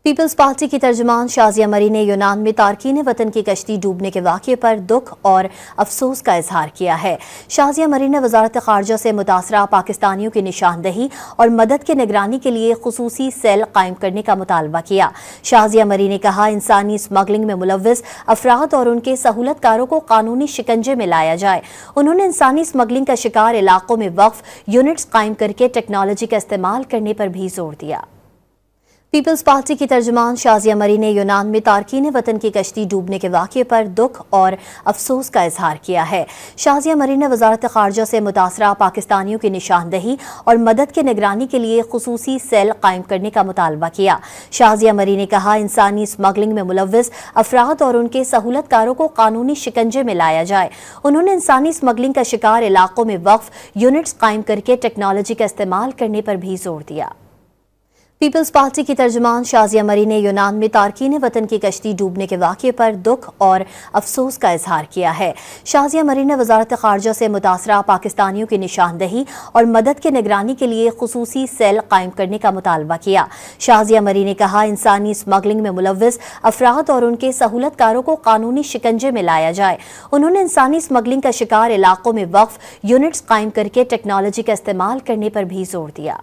Peoples party کی ترجمان شازیہ مری نے یونان میں تارکین وطن کی کشتی ڈوبنے کے واقعے پر دکھ اور افسوس کا اظہار کیا ہے۔ شازیہ مری نے وزارت خارجہ سے متاثرہ پاکستانیوں کی نشاندہی اور مدد کی نگرانی کے لیے خصوصی سیل قائم کرنے کا مطالبہ کیا۔ شازیہ مری نے کہا انسانی اسمگلنگ میں ملوث افراد اور ان کے سہولت کاروں کو قانونی شکنجے میں لایا جائے۔ انہوں نے انسانی اسمگلنگ کا شکار علاقوں میں وقف یونٹس قائم کر کے ٹیکنالوجی کا استعمال کرنے پر بھی زور دیا۔ پیپلز پارٹی کی ترجمان شازیہ مری نے یونان میں تارکین وطن کی کشتی ڈوبنے کے واقعے پر دکھ اور افسوس کا اظہار کیا ہے۔ شازیہ مری نے وزارت خارجہ سے متاثرہ پاکستانیوں کی نشاندہی اور مدد کی نگرانی کے لیے خصوصی سیل قائم کرنے کا مطالبہ کیا۔ شازیہ مری نے کہا انسانی اسمگلنگ میں ملوث افراد اور ان کے سہولت کاروں کو قانونی شکنجے میں لایا جائے۔ انہوں نے انسانی اسمگلنگ کا شکار علاقوں میں وقف یونٹس قائم کر کے ٹیکنالوجی کا استعمال کرنے پر بھی زور دیا۔ پیپلز پارٹی کی ترجمان شازیہ مری نے یونان میں تارکین وطن کی کشتی ڈوبنے کے واقعے پر دکھ اور افسوس کا اظہار کیا ہے۔ شازیہ مری نے وزارت خارجہ سے متاثرہ پاکستانیوں کی نشاندہی اور مدد کی نگرانی کے لیے خصوصی سیل قائم کرنے کا مطالبہ کیا۔ شازیہ مری نے کہا انسانی اسمگلنگ میں ملوث افراد اور ان کے سہولت کاروں کو قانونی شکنجے میں لایا جائے۔ انہوں نے انسانی اسمگلنگ کا شکار علاقوں میں وقف یونٹس قائم کر کے ٹیکنالوجی کا استعمال کرنے پر بھی زور دیا۔